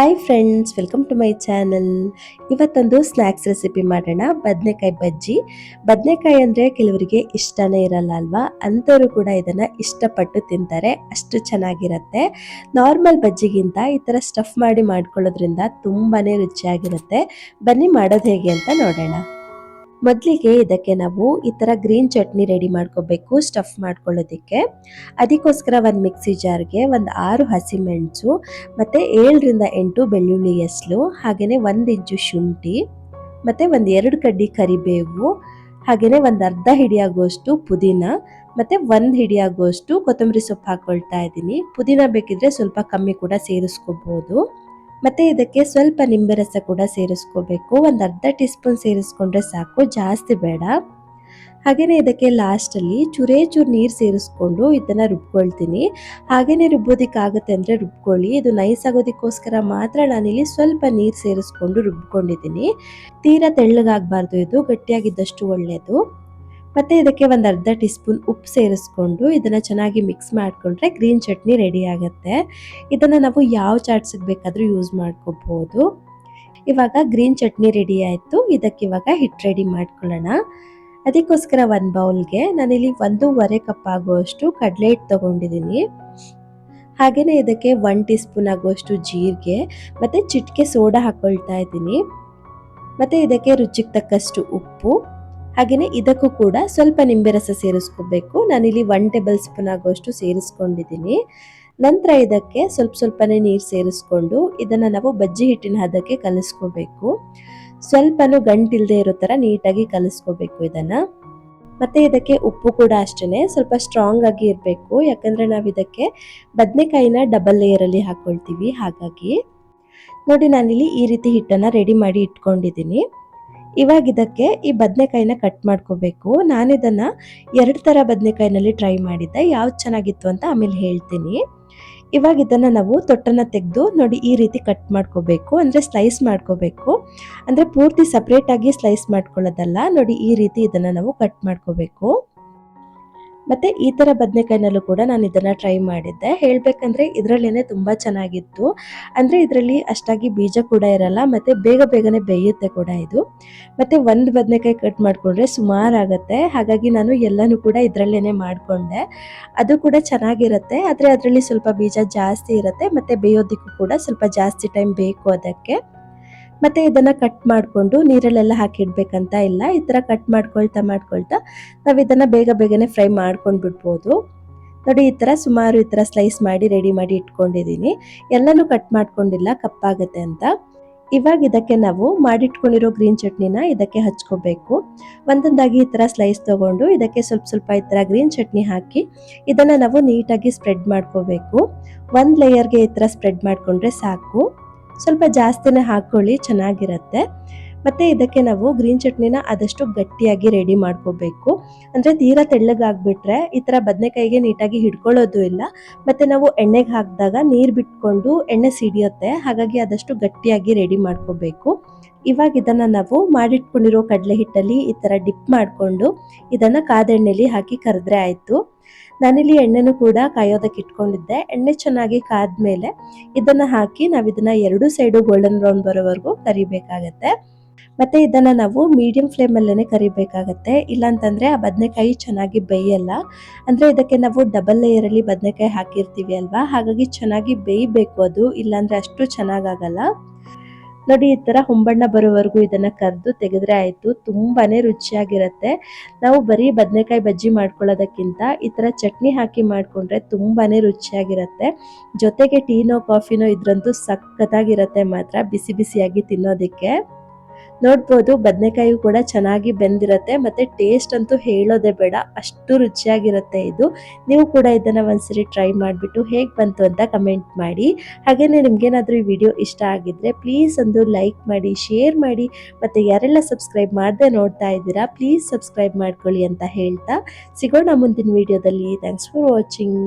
Hi friends, welcome to my channel. ಇವತ್ತೊಂದು snacks recipe ಮಾಡೋಣ. ಬದನೆಕಾಯಿ ಬಜ್ಜಿ. ಬದನೆಕಾಯಿ ಅಂದರೆ ಕೆಲವರಿಗೆ ಇಷ್ಟನೇ ಇರಲ್ಲ ಅಲ್ವಾ, ಅಂಥವರು ಕೂಡ ಇದನ್ನು ಇಷ್ಟಪಟ್ಟು ತಿಂತಾರೆ, ಅಷ್ಟು ಚೆನ್ನಾಗಿರುತ್ತೆ. ನಾರ್ಮಲ್ ಬಜ್ಜಿಗಿಂತ ಈ ಥರ ಸ್ಟಫ್ ಮಾಡಿ ಮಾಡ್ಕೊಳ್ಳೋದ್ರಿಂದ ತುಂಬಾ ರುಚಿಯಾಗಿರುತ್ತೆ. ಬನ್ನಿ ಮಾಡೋದು ಹೇಗೆ ಅಂತ ನೋಡೋಣ. ಮೊದಲಿಗೆ ಇದಕ್ಕೆ ನಾವು ಈ ಥರ ಗ್ರೀನ್ ಚಟ್ನಿ ರೆಡಿ ಮಾಡ್ಕೋಬೇಕು ಸ್ಟಫ್ ಮಾಡ್ಕೊಳ್ಳೋದಕ್ಕೆ. ಅದಕ್ಕೋಸ್ಕರ ಒಂದು ಮಿಕ್ಸಿ ಜಾರ್ಗೆ ಒಂದು 6 ಹಸಿಮೆಣಸು ಮತ್ತು 7ರಿಂದ 8 ಬೆಳ್ಳುಳ್ಳಿ ಎಸ್ಲು, ಹಾಗೆಯೇ 1 ಇಂಚು ಶುಂಠಿ ಮತ್ತು ಒಂದು 2 ಕಡ್ಡಿ ಕರಿಬೇವು, ಹಾಗೆಯೇ ಒಂದು ಅರ್ಧ ಹಿಡಿಯಾಗುವಷ್ಟು ಪುದೀನ ಮತ್ತು 1 ಹಿಡಿಯಾಗುವಷ್ಟು ಕೊತ್ತಂಬರಿ ಸೊಪ್ಪು ಹಾಕ್ಕೊಳ್ತಾ ಇದ್ದೀನಿ. ಪುದೀನ ಬೇಕಿದ್ರೆ ಸ್ವಲ್ಪ ಕಮ್ಮಿ ಕೂಡ ಸೇರಿಸ್ಕೋಬೋದು. ಮತ್ತೆ ಇದಕ್ಕೆ ಸ್ವಲ್ಪ ನಿಂಬೆ ರಸ ಕೂಡ ಸೇರಿಸ್ಕೋಬೇಕು. ಒಂದು ಅರ್ಧ ಟೀ ಸ್ಪೂನ್ ಸೇರಿಸ್ಕೊಂಡ್ರೆ ಸಾಕು, ಜಾಸ್ತಿ ಬೇಡ. ಹಾಗೆಯೇ ಇದಕ್ಕೆ ಲಾಸ್ಟಲ್ಲಿ ಚೂರು ನೀರು ಸೇರಿಸ್ಕೊಂಡು ಇದನ್ನು ರುಬ್ಕೊಳ್ತೀನಿ. ಹಾಗೆಯೇ ರುಬ್ಬೋದಕ್ಕಾಗುತ್ತೆ ಅಂದರೆ ರುಬ್ಕೊಳ್ಳಿ. ಇದು ನೈಸ್ ಆಗೋದಕ್ಕೋಸ್ಕರ ಮಾತ್ರ ನಾನಿಲ್ಲಿ ಸ್ವಲ್ಪ ನೀರು ಸೇರಿಸ್ಕೊಂಡು ರುಬ್ಕೊಂಡಿದ್ದೀನಿ. ತೀರಾ ತೆಳ್ಳಗಾಗಬಾರ್ದು, ಇದು ಗಟ್ಟಿಯಾಗಿದ್ದಷ್ಟು ಒಳ್ಳೆಯದು. ಮತ್ತು ಇದಕ್ಕೆ ಒಂದು ಅರ್ಧ ಟೀ ಸ್ಪೂನ್ ಉಪ್ಪು ಸೇರಿಸ್ಕೊಂಡು ಇದನ್ನು ಚೆನ್ನಾಗಿ ಮಿಕ್ಸ್ ಮಾಡಿಕೊಂಡ್ರೆ ಗ್ರೀನ್ ಚಟ್ನಿ ರೆಡಿ ಆಗುತ್ತೆ. ಇದನ್ನು ನಾವು ಯಾವ ಚಾಟ್ಸಿಗೆ ಬೇಕಾದರೂ ಯೂಸ್ ಮಾಡ್ಕೋಬೋದು. ಇವಾಗ ಗ್ರೀನ್ ಚಟ್ನಿ ರೆಡಿ ಆಯಿತು. ಇದಕ್ಕೆ ಇವಾಗ ಹಿಟ್ಟು ರೆಡಿ ಮಾಡ್ಕೊಳ್ಳೋಣ. ಅದಕ್ಕೋಸ್ಕರ ಒಂದು ಬೌಲ್ಗೆ ನಾನಿಲ್ಲಿ 1.5 ಕಪ್ ಆಗುವಷ್ಟು ಕಡಲೆ ಹಿಟ್ಟು ತೊಗೊಂಡಿದ್ದೀನಿ. ಹಾಗೆಯೇ ಇದಕ್ಕೆ 1 ಟೀ ಸ್ಪೂನ್ ಆಗುವಷ್ಟು ಜೀರಿಗೆ ಮತ್ತು ಚಿಟಿಕೆ ಸೋಡಾ ಹಾಕ್ಕೊಳ್ತಾ ಇದ್ದೀನಿ. ಮತ್ತು ಇದಕ್ಕೆ ರುಚಿಗೆ ತಕ್ಕಷ್ಟು ಉಪ್ಪು, ಹಾಗೆಯೇ ಇದಕ್ಕೂ ಕೂಡ ಸ್ವಲ್ಪ ನಿಂಬೆ ರಸ ಸೇರಿಸ್ಕೋಬೇಕು. ನಾನಿಲ್ಲಿ 1 ಟೇಬಲ್ ಸ್ಪೂನ್ ಆಗುವಷ್ಟು ಸೇರಿಸ್ಕೊಂಡಿದ್ದೀನಿ. ನಂತರ ಇದಕ್ಕೆ ಸ್ವಲ್ಪನೇ ನೀರು ಸೇರಿಸ್ಕೊಂಡು ಇದನ್ನು ನಾವು ಬಜ್ಜಿ ಹಿಟ್ಟಿನ ಹದಕ್ಕೆ ಕಲಿಸ್ಕೋಬೇಕು. ಸ್ವಲ್ಪನೂ ಗಂಟಿಲ್ಲದೆ ಇರೋ ಥರ ನೀಟಾಗಿ ಕಲಿಸ್ಕೋಬೇಕು ಇದನ್ನು. ಮತ್ತು ಇದಕ್ಕೆ ಉಪ್ಪು ಕೂಡ ಅಷ್ಟೇ ಸ್ವಲ್ಪ ಸ್ಟ್ರಾಂಗ್ ಆಗಿ ಇರಬೇಕು, ಯಾಕಂದರೆ ನಾವು ಇದಕ್ಕೆ ಬದನೆಕಾಯಿನ ಡಬಲ್ ಲೇಯರಲ್ಲಿ ಹಾಕ್ಕೊಳ್ತೀವಿ. ಹಾಗಾಗಿ ನೋಡಿ, ನಾನಿಲ್ಲಿ ಈ ರೀತಿ ಹಿಟ್ಟನ್ನು ರೆಡಿ ಮಾಡಿ ಇಟ್ಕೊಂಡಿದ್ದೀನಿ. ಇವಾಗ ಇದಕ್ಕೆ ಈ ಬದನೆಕಾಯಿನ ಕಟ್ ಮಾಡ್ಕೋಬೇಕು. ನಾನಿದನ್ನು 2 ಥರ ಬದನೆಕಾಯಿನಲ್ಲಿ ಟ್ರೈ ಮಾಡಿದ್ದೆ, ಯಾವ್ದು ಚೆನ್ನಾಗಿತ್ತು ಅಂತ ಆಮೇಲೆ ಹೇಳ್ತೀನಿ. ಇವಾಗ ಇದನ್ನು ನಾವು ತೊಟ್ಟನ್ನು ತೆಗೆದು ನೋಡಿ ಈ ರೀತಿ ಕಟ್ ಮಾಡ್ಕೋಬೇಕು, ಅಂದರೆ ಸ್ಲೈಸ್ ಮಾಡ್ಕೋಬೇಕು. ಅಂದರೆ ಪೂರ್ತಿ ಸಪ್ರೇಟಾಗಿ ಸ್ಲೈಸ್ ಮಾಡ್ಕೊಳ್ಳೋದಲ್ಲ, ನೋಡಿ ಈ ರೀತಿ ಇದನ್ನು ನಾವು ಕಟ್ ಮಾಡ್ಕೋಬೇಕು. ಮತ್ತು ಈ ಥರ ಬದನೆಕಾಯಿನಲ್ಲೂ ಕೂಡ ನಾನು ಇದನ್ನು ಟ್ರೈ ಮಾಡಿದ್ದೆ. ಹೇಳಬೇಕಂದ್ರೆ ಇದರಲ್ಲೇ ತುಂಬ ಚೆನ್ನಾಗಿತ್ತು. ಅಂದರೆ ಇದರಲ್ಲಿ ಅಷ್ಟಾಗಿ ಬೀಜ ಕೂಡ ಇರಲ್ಲ ಮತ್ತು ಬೇಗನೆ ಬೇಯುತ್ತೆ ಕೂಡ ಇದು. ಮತ್ತು ಒಂದು ಬದನೆಕಾಯಿ ಕಟ್ ಮಾಡಿಕೊಂಡ್ರೆ ಸುಮಾರಾಗುತ್ತೆ. ಹಾಗಾಗಿ ನಾನು ಎಲ್ಲನೂ ಕೂಡ ಇದರಲ್ಲೇ ಮಾಡಿಕೊಂಡೆ. ಅದು ಕೂಡ ಚೆನ್ನಾಗಿರುತ್ತೆ, ಆದರೆ ಅದರಲ್ಲಿ ಸ್ವಲ್ಪ ಬೀಜ ಜಾಸ್ತಿ ಇರುತ್ತೆ ಮತ್ತು ಬೇಯೋದಕ್ಕೂ ಕೂಡ ಸ್ವಲ್ಪ ಜಾಸ್ತಿ ಟೈಮ್ ಬೇಕು ಅದಕ್ಕೆ. ಮತ್ತು ಇದನ್ನು ಕಟ್ ಮಾಡಿಕೊಂಡು ನೀರಲ್ಲೆಲ್ಲ ಹಾಕಿಡ್ಬೇಕಂತ ಇಲ್ಲ. ಈ ಥರ ಕಟ್ ಮಾಡ್ಕೊಳ್ತಾ ನಾವು ಇದನ್ನು ಬೇಗನೆ ಫ್ರೈ ಮಾಡ್ಕೊಂಡು ಬಿಡ್ಬೋದು. ನೋಡಿ, ಈ ಥರ ಸುಮಾರು ಈ ಥರ ಸ್ಲೈಸ್ ಮಾಡಿ ರೆಡಿ ಮಾಡಿ ಇಟ್ಕೊಂಡಿದ್ದೀನಿ. ಎಲ್ಲನೂ ಕಟ್ ಮಾಡ್ಕೊಂಡಿಲ್ಲ, ಕಪ್ಪಾಗುತ್ತೆ ಅಂತ. ಇವಾಗ ಇದಕ್ಕೆ ನಾವು ಮಾಡಿಟ್ಕೊಂಡಿರೋ ಗ್ರೀನ್ ಚಟ್ನಿನ ಇದಕ್ಕೆ ಹಚ್ಕೋಬೇಕು. ಒಂದೊಂದಾಗಿ ಈ ಥರ ಸ್ಲೈಸ್ ತೊಗೊಂಡು ಇದಕ್ಕೆ ಸ್ವಲ್ಪ ಈ ಥರ ಗ್ರೀನ್ ಚಟ್ನಿ ಹಾಕಿ ಇದನ್ನು ನಾವು ನೀಟಾಗಿ ಸ್ಪ್ರೆಡ್ ಮಾಡ್ಕೋಬೇಕು. ಒಂದು ಲೇಯರ್ಗೆ ಈ ಥರ ಸ್ಪ್ರೆಡ್ ಮಾಡಿಕೊಂಡ್ರೆ ಸಾಕು. ಸ್ವಲ್ಪ ಜಾಸ್ತಿನೇ ಹಾಕ್ಕೊಳ್ಳಿ, ಚೆನ್ನಾಗಿರುತ್ತೆ. ಮತ್ತು ಇದಕ್ಕೆ ನಾವು ಗ್ರೀನ್ ಚಟ್ನಿನ ಆದಷ್ಟು ಗಟ್ಟಿಯಾಗಿ ರೆಡಿ ಮಾಡ್ಕೋಬೇಕು. ಅಂದರೆ ತೀರಾ ತೆಳ್ಳಗಾಗ್ಬಿಟ್ರೆ ಈ ಥರ ಬದನೆಕಾಯಿಗೆ ನೀಟಾಗಿ ಹಿಡ್ಕೊಳ್ಳೋದು ಇಲ್ಲ. ಮತ್ತು ನಾವು ಎಣ್ಣೆಗೆ ಹಾಕಿದಾಗ ನೀರು ಬಿಟ್ಕೊಂಡು ಎಣ್ಣೆ ಸಿಡಿಯುತ್ತೆ. ಹಾಗಾಗಿ ಆದಷ್ಟು ಗಟ್ಟಿಯಾಗಿ ರೆಡಿ ಮಾಡ್ಕೋಬೇಕು. ಇವಾಗ ಇದನ್ನು ನಾವು ಮಾಡಿಟ್ಕೊಂಡಿರೋ ಕಡಲೆ ಹಿಟ್ಟಲ್ಲಿ ಈ ಥರ ಡಿಪ್ ಮಾಡಿಕೊಂಡು ಇದನ್ನು ಕಾದೆಣ್ಣೆಲಿ ಹಾಕಿ ಕರೆದ್ರೆ ಆಯಿತು. ನಾನಿಲ್ಲಿ ಎಣ್ಣೆನೂ ಕೂಡ ಕಾಯೋದಕ್ಕೆ ಇಟ್ಕೊಂಡಿದ್ದೆ. ಎಣ್ಣೆ ಚೆನ್ನಾಗಿ ಕಾದ್ಮೇಲೆ ಇದನ್ನು ಹಾಕಿ ನಾವು ಇದನ್ನು 2 ಸೈಡು ಗೋಲ್ಡನ್ ಬ್ರೌನ್ ಬರೋವರೆಗೂ ಕರಿಬೇಕಾಗತ್ತೆ. ಮತ್ತು ಇದನ್ನು ನಾವು ಮೀಡಿಯಂ ಫ್ಲೇಮಲ್ಲೇ ಕರಿಬೇಕಾಗತ್ತೆ, ಇಲ್ಲಾಂತಂದರೆ ಆ ಬದನೆಕಾಯಿ ಚೆನ್ನಾಗಿ ಬೇಯಲ್ಲ. ಅಂದರೆ ಇದಕ್ಕೆ ನಾವು ಡಬಲ್ ಲೇಯರಲ್ಲಿ ಬದನೆಕಾಯಿ ಹಾಕಿರ್ತೀವಿ ಅಲ್ವಾ, ಹಾಗಾಗಿ ಚೆನ್ನಾಗಿ ಬೇಯಬೇಕು ಅದು, ಇಲ್ಲಾಂದರೆ ಅಷ್ಟು ಚೆನ್ನಾಗಾಗಲ್ಲ. ನೋಡಿ, ಈ ಥರ ಹೊಂಬಣ್ಣ ಬರೋವರೆಗೂ ಇದನ್ನು ಕರೆದು ತೆಗೆದ್ರೆ ಆಯಿತು. ತುಂಬಾ ರುಚಿಯಾಗಿರುತ್ತೆ. ನಾವು ಬರೀ ಬದನೆಕಾಯಿ ಬಜ್ಜಿ ಮಾಡ್ಕೊಳ್ಳೋದಕ್ಕಿಂತ ಈ ಥರ ಚಟ್ನಿ ಹಾಕಿ ಮಾಡಿಕೊಂಡ್ರೆ ತುಂಬಾ ರುಚಿಯಾಗಿರುತ್ತೆ. ಜೊತೆಗೆ ಟೀನೋ ಕಾಫಿನೋ ಇದ್ರಂತೂ ಸಖತ್ತಾಗಿರುತ್ತೆ ಮಾತ್ರ, ಬಿಸಿಯಾಗಿ ತಿನ್ನೋದಕ್ಕೆ. ನೋಡ್ಬೋದು, ಬದನೆಕಾಯಿ ಕೂಡ ಚೆನ್ನಾಗಿ ಬೆಂದಿರುತ್ತೆ ಮತ್ತು ಟೇಸ್ಟ್ ಅಂತೂ ಹೇಳೋದೇ ಬೇಡ, ಅಷ್ಟು ರುಚಿಯಾಗಿರುತ್ತೆ ಇದು. ನೀವು ಕೂಡ ಇದನ್ನು ಒಂದ್ಸರಿ ಟ್ರೈ ಮಾಡಿಬಿಟ್ಟು ಹೇಗೆ ಬಂತು ಅಂತ ಕಮೆಂಟ್ ಮಾಡಿ. ಹಾಗೆಯೇ ನಿಮಗೇನಾದರೂ ಈ ವಿಡಿಯೋ ಇಷ್ಟ ಆಗಿದ್ದರೆ ಪ್ಲೀಸ್ ಒಂದು ಲೈಕ್ ಮಾಡಿ, ಶೇರ್ ಮಾಡಿ, ಮತ್ತು ಯಾರೆಲ್ಲ ಸಬ್ಸ್ಕ್ರೈಬ್ ಮಾಡದೆ ನೋಡ್ತಾ ಇದ್ದೀರಾ ಪ್ಲೀಸ್ ಸಬ್ಸ್ಕ್ರೈಬ್ ಮಾಡ್ಕೊಳ್ಳಿ ಅಂತ ಹೇಳ್ತಾ ಸಿಗೋಣ ಮುಂದಿನ ವಿಡಿಯೋದಲ್ಲಿ. Thanks for watching.